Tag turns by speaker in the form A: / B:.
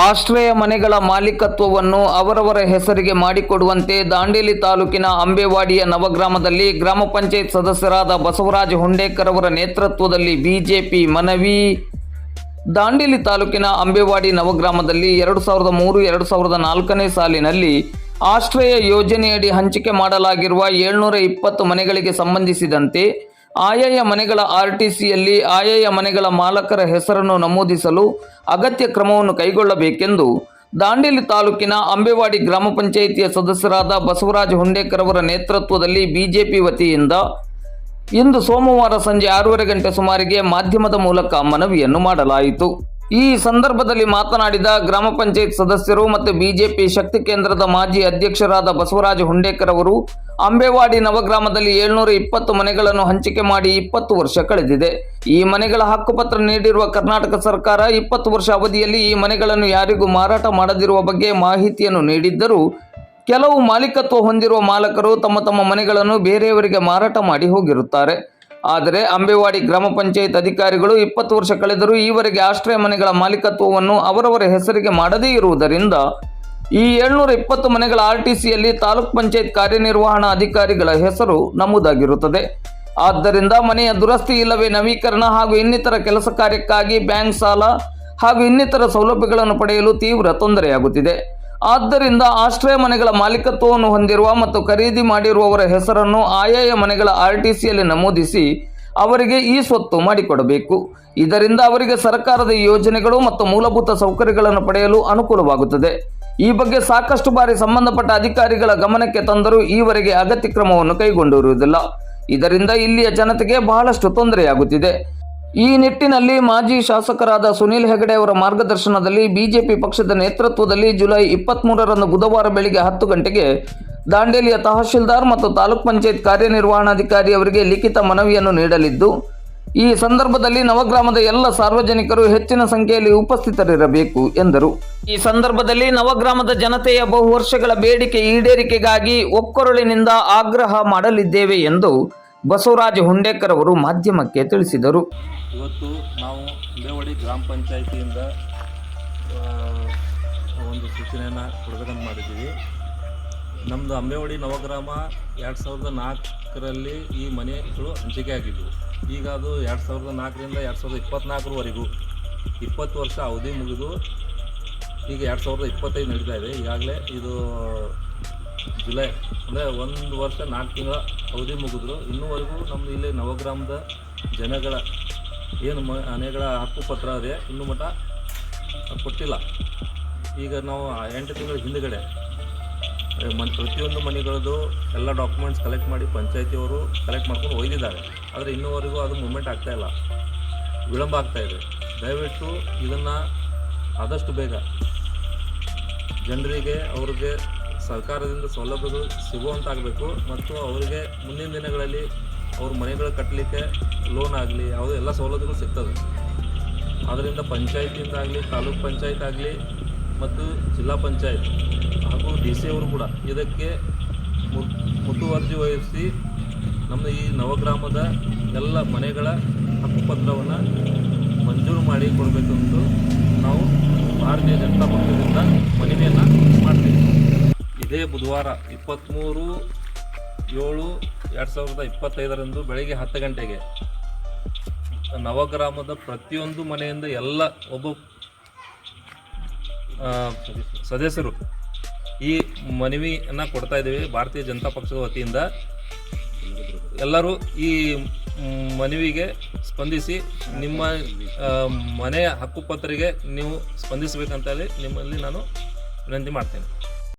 A: ಆಶ್ರಯ ಮನೆಗಳ ಮಾಲೀಕತ್ವವನ್ನು ಅವರವರ ಹೆಸರಿಗೆ ಮಾಡಿಕೊಡುವಂತೆ ದಾಂಡೇಲಿ ತಾಲೂಕಿನ ಅಂಬೇವಾಡಿಯ ನವಗ್ರಾಮದಲ್ಲಿ ಗ್ರಾಮ ಪಂಚಾಯತ್ ಸದಸ್ಯರಾದ ಬಸವರಾಜ ಹುಂಡೇಕರ್ ಅವರ ನೇತೃತ್ವದಲ್ಲಿ ಬಿಜೆಪಿ ಮನವಿ. ದಾಂಡೇಲಿ ತಾಲೂಕಿನ ಅಂಬೇವಾಡಿ ನವಗ್ರಾಮದಲ್ಲಿ 2003-2004 ಸಾಲಿನಲ್ಲಿ ಆಶ್ರಯ ಯೋಜನೆಯಡಿ ಹಂಚಿಕೆ ಮಾಡಲಾಗಿರುವ 720 ಮನೆಗಳಿಗೆ ಸಂಬಂಧಿಸಿದಂತೆ ಆಯಾಯ ಮನೆಗಳ ಆರ್ಟಿಸಿಯಲ್ಲಿ ಆಯಾಯ ಮನೆಗಳ ಮಾಲಕರ ಹೆಸರನ್ನು ನಮೂದಿಸಲು ಅಗತ್ಯ ಕ್ರಮವನ್ನು ಕೈಗೊಳ್ಳಬೇಕೆಂದು ದಾಂಡೇಲಿ ತಾಲೂಕಿನ ಅಂಬೇವಾಡಿ ಗ್ರಾಮ ಪಂಚಾಯಿತಿಯ ಸದಸ್ಯರಾದ ಬಸವರಾಜ ಹುಂಡೇಕರ್ ಅವರ ನೇತೃತ್ವದಲ್ಲಿ ಬಿಜೆಪಿ ವತಿಯಿಂದ ಇಂದು ಸೋಮವಾರ ಸಂಜೆ 6:30 ಗಂಟೆ ಸುಮಾರಿಗೆ ಮಾಧ್ಯಮದ ಮೂಲಕ ಮನವಿಯನ್ನು ಮಾಡಲಾಯಿತು. ಈ ಸಂದರ್ಭದಲ್ಲಿ ಮಾತನಾಡಿದ ಗ್ರಾಮ ಪಂಚಾಯತ್ ಸದಸ್ಯರು ಮತ್ತು ಬಿಜೆಪಿ ಶಕ್ತಿ ಕೇಂದ್ರದ ಮಾಜಿ ಅಧ್ಯಕ್ಷರಾದ ಬಸವರಾಜ ಹುಂಡೇಕರ್ ಅವರು, ಅಂಬೇವಾಡಿ ನವಗ್ರಾಮದಲ್ಲಿ 720 ಮನೆಗಳನ್ನು ಹಂಚಿಕೆ ಮಾಡಿ 20 ವರ್ಷ ಕಳೆದಿದೆ. ಈ ಮನೆಗಳ ಹಕ್ಕುಪತ್ರ ನೀಡಿರುವ ಕರ್ನಾಟಕ ಸರ್ಕಾರ 20 ವರ್ಷ ಅವಧಿಯಲ್ಲಿ ಈ ಮನೆಗಳನ್ನು ಯಾರಿಗೂ ಮಾರಾಟ ಮಾಡದಿರುವ ಬಗ್ಗೆ ಮಾಹಿತಿಯನ್ನು ನೀಡಿದ್ದರೂ ಕೆಲವು ಮಾಲೀಕತ್ವ ಹೊಂದಿರುವ ಮಾಲಕರು ತಮ್ಮ ಮನೆಗಳನ್ನು ಬೇರೆಯವರಿಗೆ ಮಾರಾಟ ಮಾಡಿ ಹೋಗಿರುತ್ತಾರೆ. ಆದರೆ ಅಂಬೇವಾಡಿ ಗ್ರಾಮ ಪಂಚಾಯತ್ ಅಧಿಕಾರಿಗಳು 20 ವರ್ಷ ಕಳೆದರೂ ಈವರೆಗೆ ಆಶ್ರಯ ಮನೆಗಳ ಮಾಲೀಕತ್ವವನ್ನು ಅವರವರ ಹೆಸರಿಗೆ ಮಾಡದೇ ಇರುವುದರಿಂದ ಈ 720 ಮನೆಗಳ ಆರ್ಟಿಸಿಯಲ್ಲಿ ತಾಲೂಕ್ ಪಂಚಾಯತ್ ಕಾರ್ಯನಿರ್ವಹಣಾ ಅಧಿಕಾರಿಗಳ ಹೆಸರು ನಮೂದಾಗಿರುತ್ತದೆ. ಆದ್ದರಿಂದ ಮನೆಯ ದುರಸ್ತಿ ಇಲ್ಲವೇ ನವೀಕರಣ ಹಾಗೂ ಇನ್ನಿತರ ಕೆಲಸ ಕಾರ್ಯಕ್ಕಾಗಿ ಬ್ಯಾಂಕ್ ಸಾಲ ಹಾಗೂ ಇನ್ನಿತರ ಸೌಲಭ್ಯಗಳನ್ನು ಪಡೆಯಲು ತೀವ್ರ ತೊಂದರೆಯಾಗುತ್ತಿದೆ. ಆದ್ದರಿಂದ ಆಶ್ರಯ ಮನೆಗಳ ಮಾಲೀಕತ್ವವನ್ನು ಹೊಂದಿರುವ ಮತ್ತು ಖರೀದಿ ಮಾಡಿರುವವರ ಹೆಸರನ್ನು ಆಯಾಯ ಮನೆಗಳ ಆರ್ಟಿಸಿಯಲ್ಲಿ ನಮೂದಿಸಿ ಅವರಿಗೆ ಈ ಸ್ವತ್ತು ಮಾಡಿಕೊಡಬೇಕು. ಇದರಿಂದ ಅವರಿಗೆ ಸರ್ಕಾರದ ಯೋಜನೆಗಳು ಮತ್ತು ಮೂಲಭೂತ ಸೌಕರ್ಯಗಳನ್ನು ಪಡೆಯಲು ಅನುಕೂಲವಾಗುತ್ತದೆ. ಈ ಬಗ್ಗೆ ಸಾಕಷ್ಟು ಬಾರಿ ಸಂಬಂಧಪಟ್ಟ ಅಧಿಕಾರಿಗಳ ಗಮನಕ್ಕೆ ತಂದರೂ ಈವರೆಗೆ ಅಗತ್ಯ ಕ್ರಮವನ್ನು ಕೈಗೊಂಡಿರುವುದಿಲ್ಲ. ಇದರಿಂದ ಇಲ್ಲಿಯ ಜನತೆಗೆ ಬಹಳಷ್ಟು ತೊಂದರೆಯಾಗುತ್ತಿದೆ. ಈ ನಿಟ್ಟಿನಲ್ಲಿ ಮಾಜಿ ಶಾಸಕರಾದ ಸುನೀಲ್ ಹೆಗಡೆ ಅವರ ಮಾರ್ಗದರ್ಶನದಲ್ಲಿ ಬಿಜೆಪಿ ಪಕ್ಷದ ನೇತೃತ್ವದಲ್ಲಿ ಜುಲೈ 23ರಂದು ಬುಧವಾರ ಬೆಳಿಗ್ಗೆ 10 ಗಂಟೆಗೆ ದಾಂಡೇಲಿಯ ತಹಶೀಲ್ದಾರ್ ಮತ್ತು ತಾಲೂಕ್ ಪಂಚಾಯತ್ ಕಾರ್ಯನಿರ್ವಹಣಾಧಿಕಾರಿ ಅವರಿಗೆ ಲಿಖಿತ ಮನವಿಯನ್ನು ನೀಡಲಿದ್ದು, ಈ ಸಂದರ್ಭದಲ್ಲಿ ನವಗ್ರಾಮದ ಎಲ್ಲ ಸಾರ್ವಜನಿಕರು ಹೆಚ್ಚಿನ ಸಂಖ್ಯೆಯಲ್ಲಿ ಉಪಸ್ಥಿತರಿರಬೇಕು ಎಂದರು. ಈ ಸಂದರ್ಭದಲ್ಲಿ ನವಗ್ರಾಮದ ಜನತೆಯ ಬಹು ವರ್ಷಗಳ ಬೇಡಿಕೆ ಈಡೇರಿಕೆಗಾಗಿ ಒಕ್ಕೊರಳಿನಿಂದ ಆಗ್ರಹ ಮಾಡಲಿದ್ದೇವೆ ಎಂದು ಬಸವರಾಜ ಹುಂಡೇಕರ್ ಅವರು ಮಾಧ್ಯಮಕ್ಕೆ ತಿಳಿಸಿದರು.
B: ಇವತ್ತು ನಾವು ಅಂಬೇವಾಡಿ ಗ್ರಾಮ ಪಂಚಾಯಿತಿಯಿಂದ ಒಂದು ಸೂಚನೆಯನ್ನು ಕೊಡಬೇಕಂತ ಮಾಡಿದ್ದೀವಿ. ನಮ್ಮದು ಅಂಬೇವಾಡಿ ನವಗ್ರಾಮ 2004ರಲ್ಲಿ ಈ ಮನೆಗಳು ಹಂಚಿಕೆ ಆಗಿದ್ದವು. ಈಗ ಅದು 2004ರಿಂದ 2024ವರೆಗೂ 20 ವರ್ಷ ಅವಧಿ ಮುಗಿದು ಈಗ 2025 ನಡೀತಾ ಇದೆ. ಈಗಾಗಲೇ ಇದು ಜುಲೈ ಅಂದರೆ 1 ವರ್ಷ 4 ತಿಂಗಳ ಅವಧಿ ಮುಗಿದ್ರು. ಇನ್ನೂವರೆಗೂ ನಮ್ಮದು ಇಲ್ಲಿ ನವಗ್ರಾಮದ ಜನಗಳ ಏನು ಮನೆಗಳ ಹಕ್ಕುಪತ್ರ ಅದೇ ಇನ್ನೂ ಮಟ್ಟ ಕೊಟ್ಟಿಲ್ಲ. ಈಗ ನಾವು 8 ತಿಂಗಳ ಹಿಂದುಗಡೆ ಪ್ರತಿಯೊಂದು ಮನೆಗಳದ್ದು ಎಲ್ಲ ಡಾಕ್ಯುಮೆಂಟ್ಸ್ ಕಲೆಕ್ಟ್ ಮಾಡಿ ಪಂಚಾಯತಿಯವರು ಕಲೆಕ್ಟ್ ಮಾಡ್ಕೊಂಡು ಒಯ್ದಿದ್ದಾರೆ. ಆದರೆ ಇನ್ನೂವರೆಗೂ ಅದು ಮೂವ್ಮೆಂಟ್ ಆಗ್ತಾಯಿಲ್ಲ, ವಿಳಂಬ ಆಗ್ತಾಯಿದೆ. ದಯವಿಟ್ಟು ಇದನ್ನು ಆದಷ್ಟು ಬೇಗ ಜನರಿಗೆ ಅವ್ರಿಗೆ ಸರ್ಕಾರದಿಂದ ಸೌಲಭ್ಯಗಳು ಸಿಗುವಂತಾಗಬೇಕು ಮತ್ತು ಅವರಿಗೆ ಮುಂದಿನ ದಿನಗಳಲ್ಲಿ ಅವ್ರ ಮನೆಗಳು ಕಟ್ಟಲಿಕ್ಕೆ ಲೋನ್ ಆಗಲಿ ಯಾವುದೇ ಎಲ್ಲ ಸೌಲಭ್ಯಗಳು ಸಿಗ್ತದೆ. ಆದ್ದರಿಂದ ಪಂಚಾಯತಿಯಿಂದ ಆಗಲಿ ತಾಲೂಕ್ ಪಂಚಾಯತ್ ಆಗಲಿ ಮತ್ತು ಜಿಲ್ಲಾ ಪಂಚಾಯತ್ ಹಾಗೂ DC ಅವರು ಕೂಡ ಇದಕ್ಕೆ ಮುತುವರ್ಜಿ ವಹಿಸಿ ನಮ್ಮ ಈ ನವಗ್ರಾಮದ ಎಲ್ಲ ಮನೆಗಳ ಹಕ್ಕುಪತ್ರವನ್ನು ಮಂಜೂರು ಮಾಡಿ ಕೊಡಬೇಕೆಂದು ನಾವು ಭಾರತೀಯ ಜನತಾ ಪಕ್ಷದಿಂದ ಮನವಿಯನ್ನು ಮಾಡ್ತೀವಿ. ಇದೇ ಬುಧವಾರ 23/7/2025 ಬೆಳಗ್ಗೆ 10 ಗಂಟೆಗೆ ನವಗ್ರಾಮದ ಪ್ರತಿಯೊಂದು ಮನೆಯಿಂದ ಎಲ್ಲ ಒಬ್ಬ ಸದಸ್ಯರು ಈ ಮನವಿಯನ್ನು ಕೊಡ್ತಾ ಇದ್ದೀವಿ. ಭಾರತೀಯ ಜನತಾ ಪಕ್ಷದ ವತಿಯಿಂದ ಎಲ್ಲರೂ ಈ ಮನವಿಗೆ ಸ್ಪಂದಿಸಿ ನಿಮ್ಮ ಮನೆಯ ಹಕ್ಕುಪತ್ರಿಗೆ ನೀವು ಸ್ಪಂದಿಸಬೇಕಂತೇಳಿ ನಿಮ್ಮಲ್ಲಿ ನಾನು ವಿನಂತಿ ಮಾಡ್ತೇನೆ.